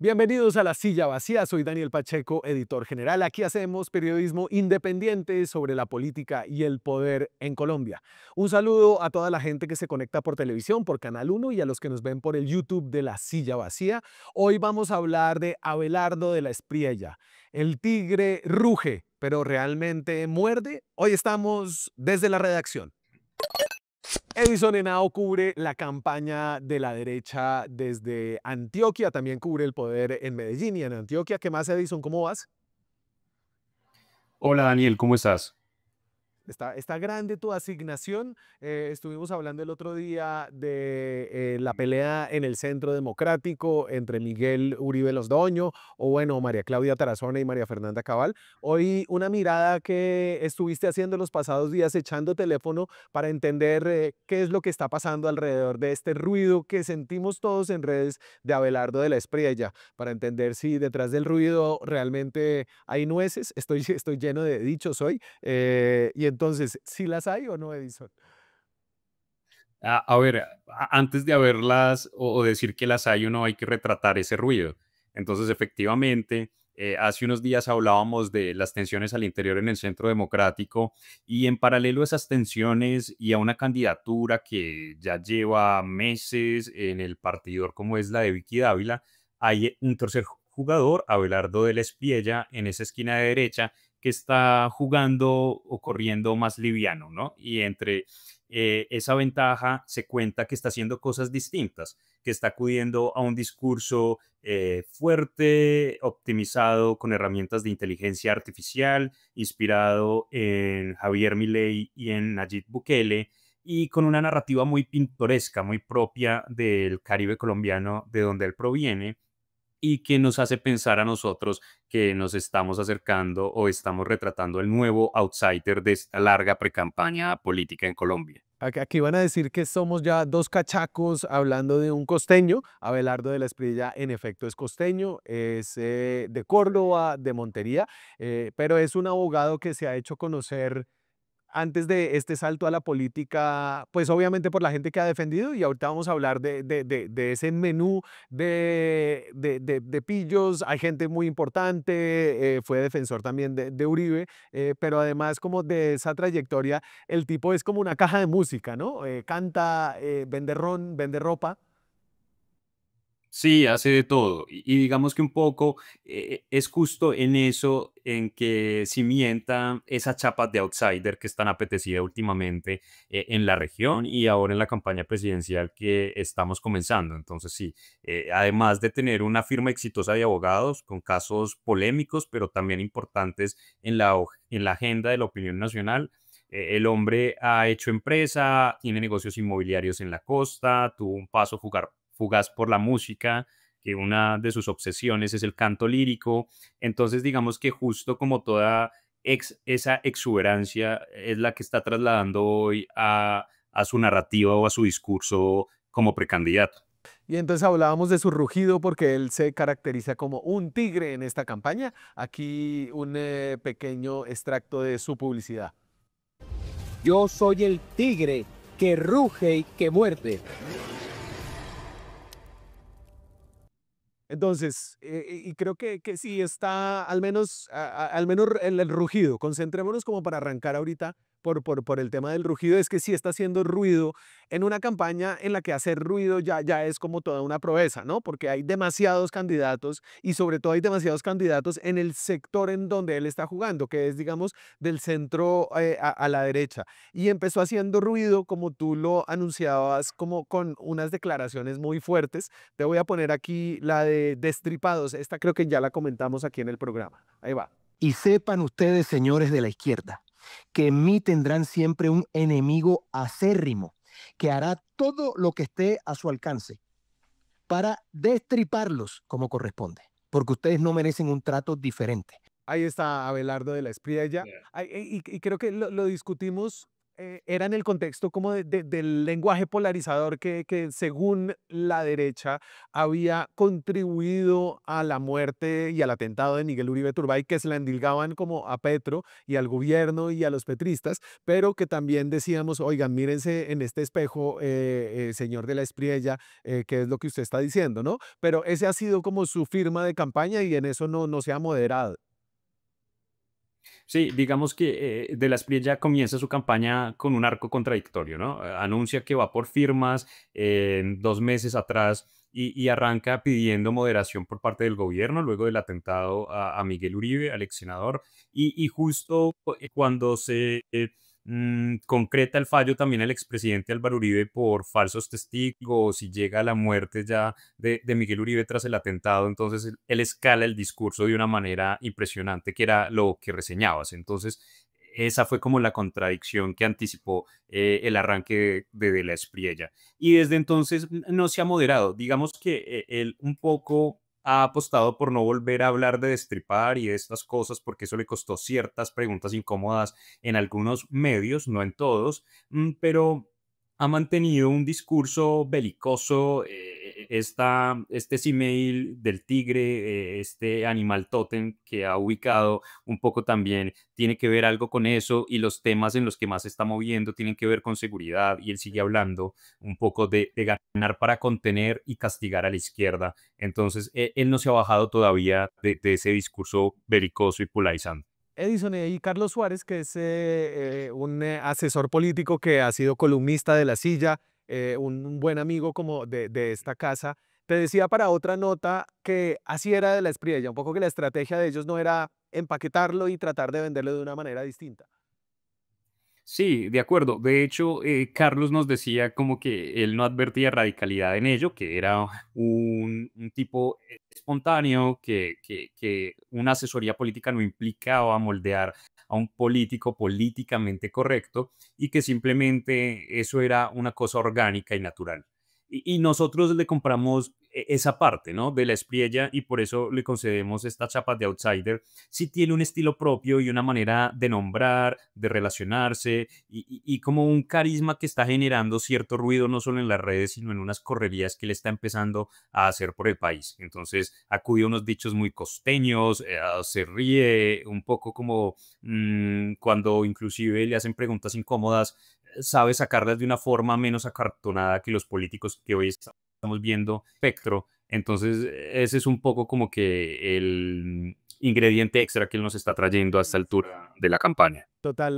Bienvenidos a La Silla Vacía, soy Daniel Pacheco, editor general. Aquí hacemos periodismo independiente sobre la política y el poder en Colombia. Un saludo a toda la gente que se conecta por televisión, por Canal 1 y a los que nos ven por el YouTube de La Silla Vacía. Hoy vamos a hablar de Abelardo de la Espriella. El tigre ruge, pero ¿realmente muerde? Hoy estamos desde la redacción. Edison Henao cubre la campaña de la derecha desde Antioquia, también cubre el poder en Medellín y en Antioquia. ¿Qué más, Edison? ¿Cómo vas? Hola Daniel, ¿cómo estás? Está grande tu asignación. Estuvimos hablando el otro día de la pelea en el Centro Democrático entre Miguel Uribe Londoño o bueno, María Claudia Tarazona y María Fernanda Cabal. Hoy una mirada que estuviste haciendo los pasados días echando teléfono para entender qué es lo que está pasando alrededor de este ruido que sentimos todos en redes de Abelardo de la Espriella, para entender si detrás del ruido realmente hay nueces. Estoy lleno de dichos hoy. Y entonces, ¿sí las hay o no, Edison? A ver, antes de haberlas o decir que las hay o no, hay que retratar ese ruido. Entonces, efectivamente, hace unos días hablábamos de las tensiones al interior en el Centro Democrático y en paralelo a esas tensiones y a una candidatura que ya lleva meses en el partidor como es la de Vicky Dávila, hay un tercer jugador, Abelardo de la Espriella, en esa esquina de derecha, que está jugando o corriendo más liviano, ¿no? Y entre esa ventaja se cuenta que está haciendo cosas distintas, que está acudiendo a un discurso fuerte, optimizado con herramientas de inteligencia artificial, inspirado en Javier Milei y en Nayib Bukele, y con una narrativa muy pintoresca, muy propia del Caribe colombiano, de donde él proviene, y que nos hace pensar a nosotros que nos estamos acercando o estamos retratando el nuevo outsider de esta larga precampaña política en Colombia. Aquí van a decir que somos ya dos cachacos hablando de un costeño. Abelardo de la Espriella, en efecto, es costeño, es de Córdoba, de Montería, pero es un abogado que se ha hecho conocer antes de este salto a la política, pues obviamente por la gente que ha defendido, y ahorita vamos a hablar de ese menú de pillos. Hay gente muy importante, fue defensor también de Uribe, pero además como de esa trayectoria, el tipo es como una caja de música, ¿no? Canta, vende ron, vende ropa. Sí, hace de todo. Y digamos que un poco es justo en eso en que cimienta esa chapa de outsider que es tan apetecida últimamente en la región y ahora en la campaña presidencial que estamos comenzando. Entonces, sí, además de tener una firma exitosa de abogados con casos polémicos, pero también importantes en en la agenda de la opinión nacional. El hombre ha hecho empresa, tiene negocios inmobiliarios en la costa, tuvo un paso fugaz por la música, que una de sus obsesiones es el canto lírico. Entonces, digamos que justo como toda esa exuberancia es la que está trasladando hoy a su narrativa o a su discurso como precandidato. Y entonces hablábamos de su rugido porque él se caracteriza como un tigre en esta campaña. Aquí un pequeño extracto de su publicidad. Yo soy el tigre que ruge y que muerde. Entonces, y creo que sí está al menos el rugido. Concentrémonos como para arrancar ahorita por el tema del rugido. Es que sí está haciendo ruido en una campaña en la que hacer ruido ya es como toda una proeza, ¿no? Porque hay demasiados candidatos y sobre todo hay demasiados candidatos en el sector en donde él está jugando, que es, digamos, del centro a la derecha. Y empezó haciendo ruido, como tú lo anunciabas, como con unas declaraciones muy fuertes. Te voy a poner aquí la de Destripados. Esta creo que ya la comentamos aquí en el programa. Ahí va. Y sepan ustedes, señores de la izquierda, que en mí tendrán siempre un enemigo acérrimo que hará todo lo que esté a su alcance para destriparlos como corresponde, porque ustedes no merecen un trato diferente. Ahí está Abelardo de la Espriella. Yeah. Y creo que lo discutimos era en el contexto como del lenguaje polarizador que según la derecha había contribuido a la muerte y al atentado de Miguel Uribe Turbay, que se la endilgaban como a Petro y al gobierno y a los petristas, pero que también decíamos, oigan, mírense en este espejo, señor de la Espriella, qué es lo que usted está diciendo, ¿no? Pero ese ha sido como su firma de campaña y en eso no se ha moderado. Sí, digamos que De la Espriella comienza su campaña con un arco contradictorio, ¿no? Anuncia que va por firmas 2 meses atrás y arranca pidiendo moderación por parte del gobierno luego del atentado a Miguel Uribe, al ex senador, y justo cuando se concreta el fallo también el expresidente Álvaro Uribe por falsos testigos y llega a la muerte ya de Miguel Uribe tras el atentado, entonces él escala el discurso de una manera impresionante, que era lo que reseñabas. Entonces, esa fue como la contradicción que anticipó el arranque de la Espriella. Y desde entonces no se ha moderado. Digamos que él un poco ha apostado por no volver a hablar de destripar y de estas cosas porque eso le costó ciertas preguntas incómodas en algunos medios, no en todos, pero ha mantenido un discurso belicoso, este símil del tigre, este animal tótem que ha ubicado un poco también, tiene que ver algo con eso y los temas en los que más se está moviendo tienen que ver con seguridad y él sigue hablando un poco de ganar para contener y castigar a la izquierda. Entonces, él no se ha bajado todavía de ese discurso belicoso y polarizante. Edison y Carlos Suárez, que es un asesor político que ha sido columnista de La Silla, un buen amigo como de esta casa, te decía para otra nota que así era de la Espriella, un poco que la estrategia de ellos no era empaquetarlo y tratar de venderlo de una manera distinta. Sí, de acuerdo. De hecho, Carlos nos decía como que él no advertía radicalidad en ello, que era un tipo espontáneo, que una asesoría política no implicaba moldear a un político políticamente correcto y que simplemente eso era una cosa orgánica y natural. Y nosotros le compramos esa parte, ¿no? De la Espriella y por eso le concedemos esta chapa de outsider. Sí tiene un estilo propio y una manera de nombrar, de relacionarse y como un carisma que está generando cierto ruido no solo en las redes, sino en unas correrías que le está empezando a hacer por el país. Entonces acude a unos dichos muy costeños, se ríe un poco como cuando inclusive le hacen preguntas incómodas, sabe sacarlas de una forma menos acartonada que los políticos que hoy estamos viendo espectro. Entonces, ese es un poco como que el ingrediente extra que él nos está trayendo a esta altura de la campaña. Total,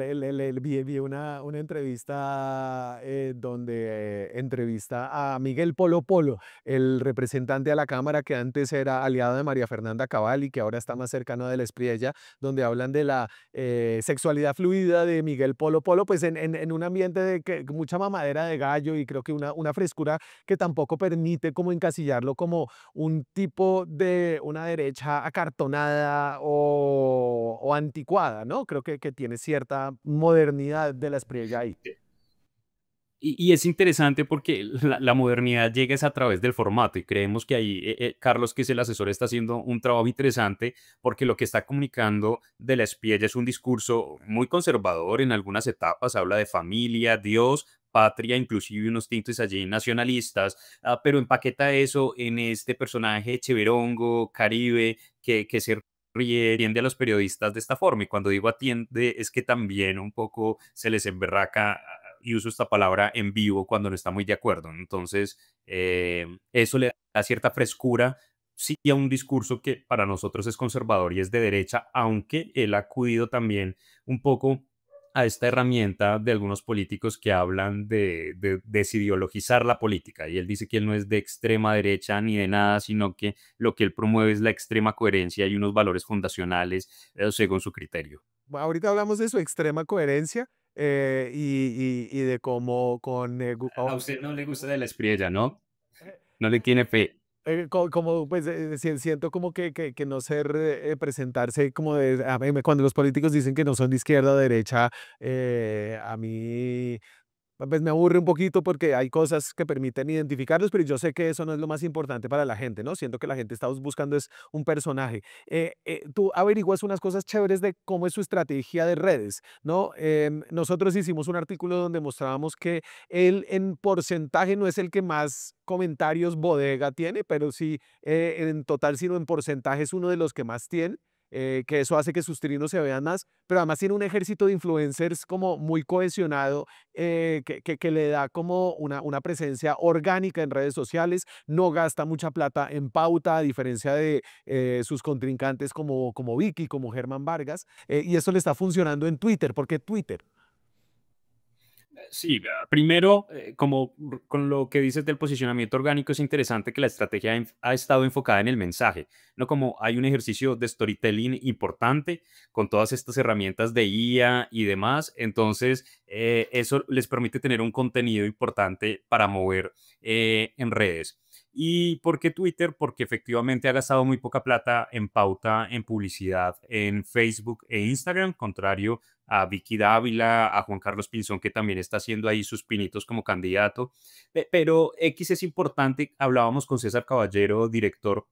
vi una entrevista donde entrevista a Miguel Polo Polo, el representante a la Cámara que antes era aliado de María Fernanda Cabal y que ahora está más cercano de la Espriella, donde hablan de la sexualidad fluida de Miguel Polo Polo, pues en un ambiente de mucha mamadera de gallo y creo que una frescura que tampoco permite como encasillarlo como un tipo de una derecha acartonada o anticuada, ¿no? Creo que tiene cierta modernidad de la Espriella ahí. Y es interesante porque la modernidad llega es a través del formato y creemos que ahí Carlos, que es el asesor, está haciendo un trabajo interesante porque lo que está comunicando de la espía es un discurso muy conservador en algunas etapas, habla de familia, Dios, patria, inclusive unos tintes allí nacionalistas, pero empaqueta eso en este personaje cheverongo, caribe, que se ríe, atiende a los periodistas de esta forma. Y cuando digo atiende, es que también un poco se les emberraca y uso esta palabra en vivo cuando no está muy de acuerdo. Entonces, eso le da cierta frescura, sí, a un discurso que para nosotros es conservador y es de derecha, aunque él ha acudido también un poco a esta herramienta de algunos políticos que hablan de desideologizar la política. Y él dice que él no es de extrema derecha ni de nada, sino que lo que él promueve es la extrema coherencia y unos valores fundacionales según su criterio. Ahorita hablamos de su extrema coherencia y de cómo con, A usted no le gusta de la espriella, ¿no? No le tiene fe. como pues siento como que no ser presentarse como de cuando los políticos dicen que no son de izquierda o derecha, a mí pues me aburre un poquito porque hay cosas que permiten identificarlos, pero yo sé que eso no es lo más importante para la gente, ¿no? Siento que la gente está buscando es un personaje. Tú averiguas unas cosas chéveres de cómo es su estrategia de redes, ¿no? Nosotros hicimos un artículo donde mostrábamos que él en porcentaje no es el que más comentarios bodega tiene, pero sí en total, sino en porcentaje es uno de los que más tiene. Que eso hace que sus trinos se vean más, pero además tiene un ejército de influencers como muy cohesionado, que le da como una presencia orgánica en redes sociales, no gasta mucha plata en pauta, a diferencia de sus contrincantes como Vicky, como Germán Vargas, y eso le está funcionando en Twitter. ¿Por qué Twitter? Sí, primero, como con lo que dices del posicionamiento orgánico, es interesante que la estrategia ha estado enfocada en el mensaje, no como hay un ejercicio de storytelling importante con todas estas herramientas de IA y demás, entonces eso les permite tener un contenido importante para mover en redes. ¿Y por qué Twitter? Porque efectivamente ha gastado muy poca plata en pauta, en publicidad, en Facebook e Instagram, contrario a Vicky Dávila, a Juan Carlos Pinzón, que también está haciendo ahí sus pinitos como candidato. Pero X es importante. Hablábamos con César Caballero, director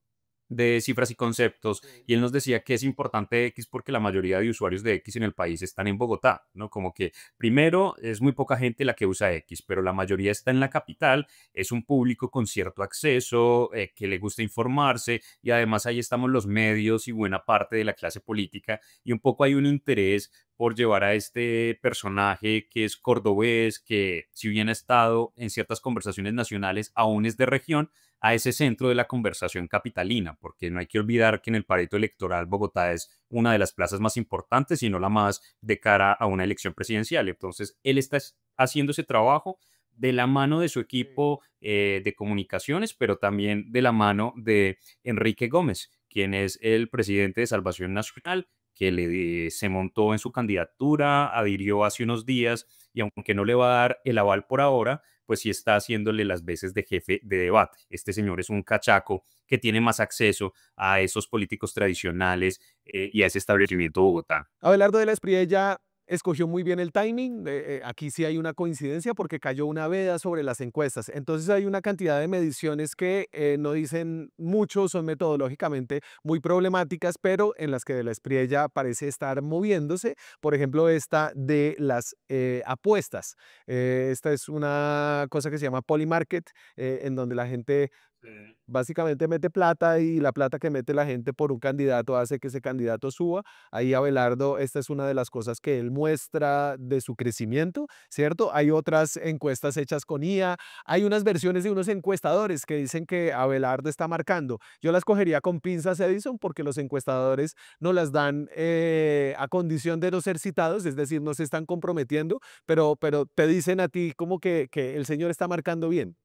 de Cifras y Conceptos, Sí. y él nos decía que es importante X porque la mayoría de usuarios de X en el país están en Bogotá, ¿no? Como que primero es muy poca gente la que usa X, pero la mayoría está en la capital, es un público con cierto acceso, que le gusta informarse, y además ahí estamos los medios y buena parte de la clase política, y un poco hay un interés por llevar a este personaje que es cordobés, que si bien ha estado en ciertas conversaciones nacionales, aún es de región, a ese centro de la conversación capitalina, porque no hay que olvidar que en el Pareto electoral Bogotá es una de las plazas más importantes, y no la más de cara a una elección presidencial. Entonces, él está haciendo ese trabajo de la mano de su Sí. equipo de comunicaciones, pero también de la mano de Enrique Gómez, quien es el presidente de Salvación Nacional, que se montó en su candidatura, adhirió hace unos días, y aunque no le va a dar el aval por ahora, pues sí está haciéndole las veces de jefe de debate. Este señor es un cachaco que tiene más acceso a esos políticos tradicionales y a ese establecimiento de Bogotá. Abelardo de la Espriella escogió muy bien el timing. Aquí sí hay una coincidencia porque cayó una veda sobre las encuestas. Entonces hay una cantidad de mediciones que no dicen mucho, son metodológicamente muy problemáticas, pero en las que de la Espriella parece estar moviéndose. Por ejemplo, esta de las apuestas. Esta es una cosa que se llama Polymarket, en donde la gente básicamente mete plata, y la plata que mete la gente por un candidato hace que ese candidato suba. Ahí Abelardo, esta es una de las cosas que él muestra de su crecimiento, ¿cierto? Hay otras encuestas hechas con IA, hay unas versiones de unos encuestadores que dicen que Abelardo está marcando. Yo las cogería con pinzas, Edison, porque los encuestadores no las dan a condición de no ser citados, es decir, no se están comprometiendo, pero te dicen a ti como que el señor está marcando bien.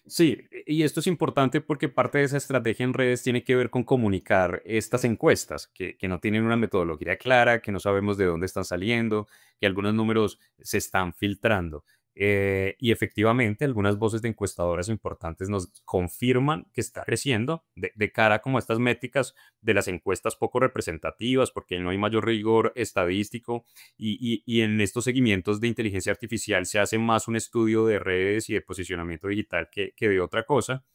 Sí, y esto es importante porque parte de esa estrategia en redes tiene que ver con comunicar estas encuestas, que no tienen una metodología clara, que no sabemos de dónde están saliendo, que algunos números se están filtrando. Y efectivamente, algunas voces de encuestadoras importantes nos confirman que está creciendo de cara como a estas métricas de las encuestas poco representativas, porque no hay mayor rigor estadístico, y en estos seguimientos de inteligencia artificial se hace más un estudio de redes y de posicionamiento digital que de otra cosa,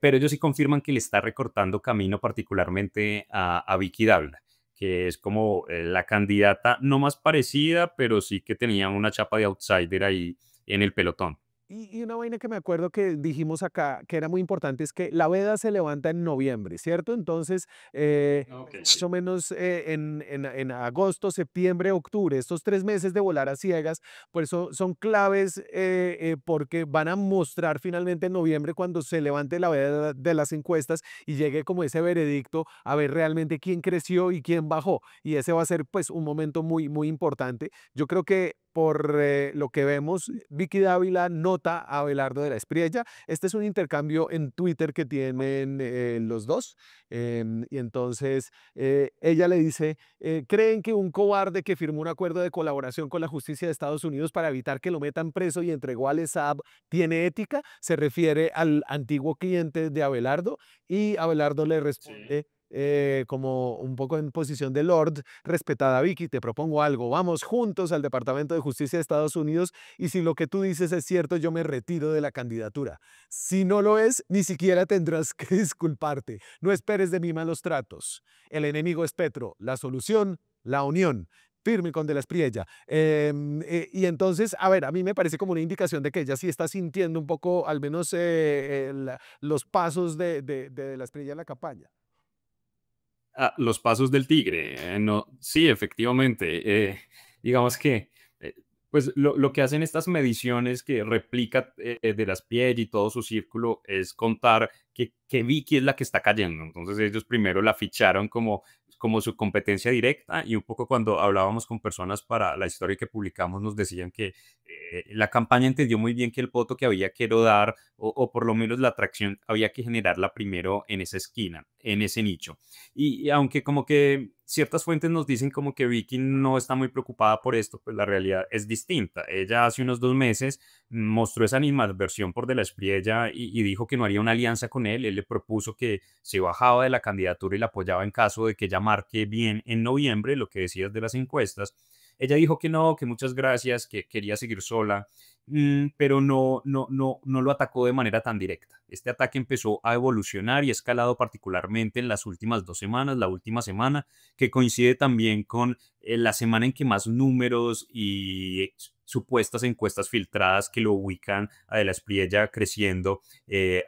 pero ellos sí confirman que le está recortando camino particularmente a Vicky Dávila, que es como la candidata no más parecida, pero sí que tenía una chapa de outsider ahí en el pelotón. Y una vaina que me acuerdo que dijimos acá, que era muy importante, es que la veda se levanta en noviembre, ¿cierto? Entonces, Ok, pues, más sí. o menos en agosto, septiembre, octubre, estos 3 meses de volar a ciegas, pues son claves, porque van a mostrar finalmente en noviembre, cuando se levante la veda de las encuestas y llegue como ese veredicto, a ver realmente quién creció y quién bajó. Y ese va a ser pues un momento muy, muy importante. Yo creo que por lo que vemos, Vicky Dávila nota a Abelardo de la Espriella. Este es un intercambio en Twitter que tienen los dos. Y entonces ella le dice, ¿creen que un cobarde que firmó un acuerdo de colaboración con la justicia de Estados Unidos para evitar que lo metan preso y entregó al ESAB tiene ética? Se refiere al antiguo cliente de Abelardo, y Abelardo le Sí. responde. como un poco en posición de Lord, respetada Vicky, te propongo algo, vamos juntos al Departamento de Justicia de Estados Unidos y si lo que tú dices es cierto, yo me retiro de la candidatura. Si no lo es, ni siquiera tendrás que disculparte. No esperes de mí malos tratos. El enemigo es Petro, la solución, la unión. Firme con De la Espriella. Y entonces, a ver, a mí me parece como una indicación de que ella sí está sintiendo un poco, al menos, los pasos de La Espriella en la campaña. Los pasos del tigre. No, sí, efectivamente. Digamos que, eh, pues lo que hacen estas mediciones que replica de las pies y todo su círculo es contar que Vicky es la que está cayendo. Entonces ellos primero la ficharon como su competencia directa y un poco cuando hablábamos con personas para la historia que publicamos nos decían que la campaña entendió muy bien que el voto que había que dar o por lo menos la atracción había que generarla primero en esa esquina, en ese nicho. Y aunque como que ciertas fuentes nos dicen como que Vicky no está muy preocupada por esto, pues la realidad es distinta. Ella hace unos 2 meses mostró esa animadversión por De la Espriella y dijo que no haría una alianza con él. Él le propuso que se bajaba de la candidatura y la apoyaba en caso de que ella marque bien en noviembre, lo que decías de las encuestas. Ella dijo que no, que muchas gracias, que quería seguir sola, pero no lo atacó de manera tan directa. Este ataque empezó a evolucionar y ha escalado particularmente en las últimas 2 semanas, la última semana, que coincide también con la semana en que más números y supuestas encuestas filtradas que lo ubican a De la Espriella creciendo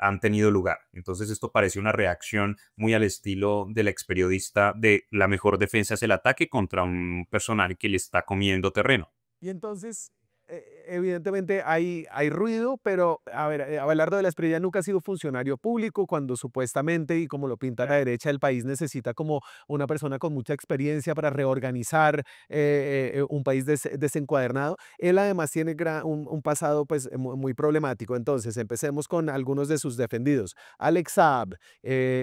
han tenido lugar. Entonces esto parece una reacción muy al estilo del ex periodista de la mejor defensa es el ataque contra un personaje que le está comiendo terreno. Y entonces, evidentemente hay ruido, pero a ver, Abelardo de la Espriella nunca ha sido funcionario público cuando supuestamente, y como lo pinta la derecha, el país necesita como una persona con mucha experiencia para reorganizar un país desencuadernado. Él además tiene un pasado pues muy problemático. Entonces, empecemos con algunos de sus defendidos. Alex Saab,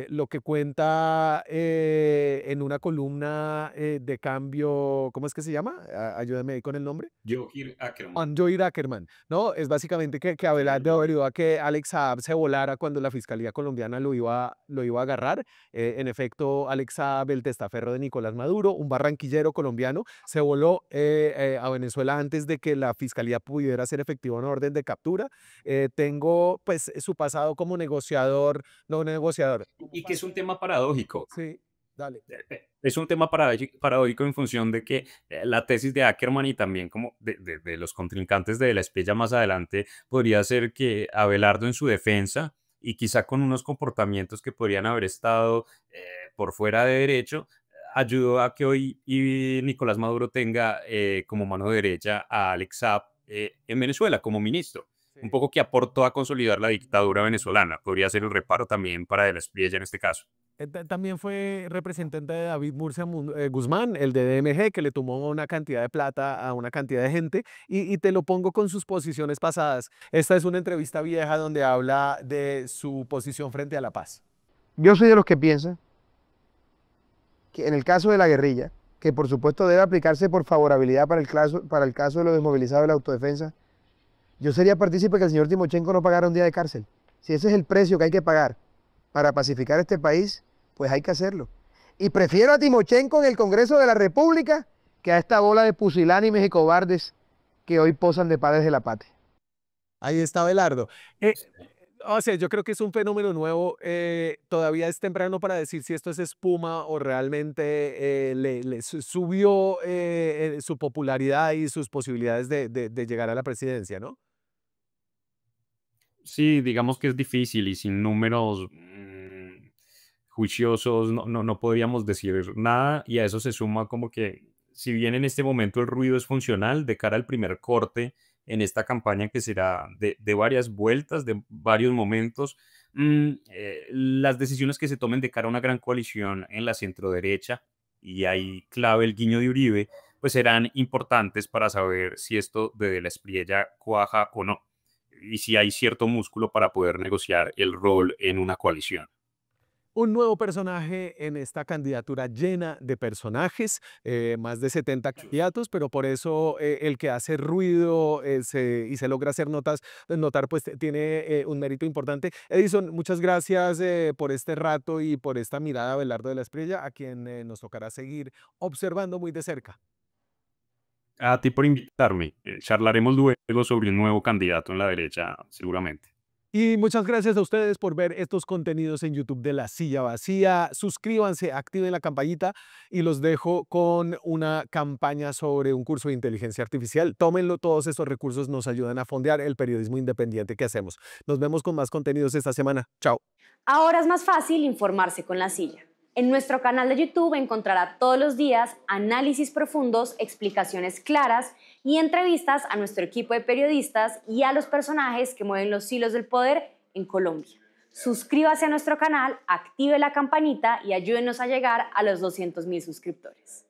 lo que cuenta en una columna de cambio, ¿cómo es que se llama? Ayúdame ahí con el nombre. Johir Ackerman. Joir Ackerman, ¿no? Es básicamente que Sí. Abelardo ayudó a que Alex Saab se volara cuando la Fiscalía colombiana lo iba a agarrar. En efecto, Alex Saab, el testaferro de Nicolás Maduro, un barranquillero colombiano, se voló a Venezuela antes de que la Fiscalía pudiera hacer efectiva una orden de captura. Tengo, pues, su pasado como negociador, no negociador, como Y que es un parte... tema paradójico. Sí, dale. Es un tema paradójico en función de que la tesis de Ackerman y también como de los contrincantes de la Espriella más adelante podría ser que Abelardo en su defensa y quizá con unos comportamientos que podrían haber estado por fuera de derecho, ayudó a que hoy y Nicolás Maduro tenga como mano derecha a Alex Saab en Venezuela como ministro. Un Sí. poco que aportó a consolidar la dictadura venezolana. Podría ser el reparo también para de la Espriella en este caso. También fue representante de David Murcia Guzmán, el de DMG, que le tomó una cantidad de plata a una cantidad de gente, y te lo pongo con sus posiciones pasadas. Esta es una entrevista vieja donde habla de su posición frente a la paz. Yo soy de los que piensan que en el caso de la guerrilla, que por supuesto debe aplicarse por favorabilidad para el caso de los desmovilizados de la autodefensa, yo sería partícipe que el señor Timochenko no pagara un día de cárcel. Si ese es el precio que hay que pagar para pacificar este país, pues hay que hacerlo. Y prefiero a Timochenko en el Congreso de la República que a esta bola de pusilánimes y cobardes que hoy posan de padres de la patria. Ahí está Belardo. O sea, yo creo que es un fenómeno nuevo. Todavía es temprano para decir si esto es espuma o realmente subió su popularidad y sus posibilidades de llegar a la presidencia, ¿no? Sí, digamos que es difícil y sin números juiciosos no podríamos decir nada y a eso se suma como que si bien en este momento el ruido es funcional de cara al primer corte en esta campaña que será de varias vueltas, de varios momentos, las decisiones que se tomen de cara a una gran coalición en la centroderecha y ahí clave el guiño de Uribe, pues serán importantes para saber si esto de la Espriella cuaja o no y si hay cierto músculo para poder negociar el rol en una coalición. un nuevo personaje en esta candidatura llena de personajes, más de 70 candidatos, pero por eso el que hace ruido y se logra hacer notar, pues tiene un mérito importante. Edison, muchas gracias por este rato y por esta mirada, Abelardo de la Espriella, a quien nos tocará seguir observando muy de cerca. A ti por invitarme. Charlaremos luego sobre un nuevo candidato en la derecha, seguramente. Y muchas gracias a ustedes por ver estos contenidos en YouTube de La Silla Vacía. Suscríbanse, activen la campanita y los dejo con una campaña sobre un curso de inteligencia artificial. Tómenlo, todos estos recursos nos ayudan a fondear el periodismo independiente que hacemos. Nos vemos con más contenidos esta semana. Chao. Ahora es más fácil informarse con La Silla. En nuestro canal de YouTube encontrará todos los días análisis profundos, explicaciones claras y entrevistas a nuestro equipo de periodistas y a los personajes que mueven los hilos del poder en Colombia. Suscríbase a nuestro canal, active la campanita y ayúdenos a llegar a los 200.000 suscriptores.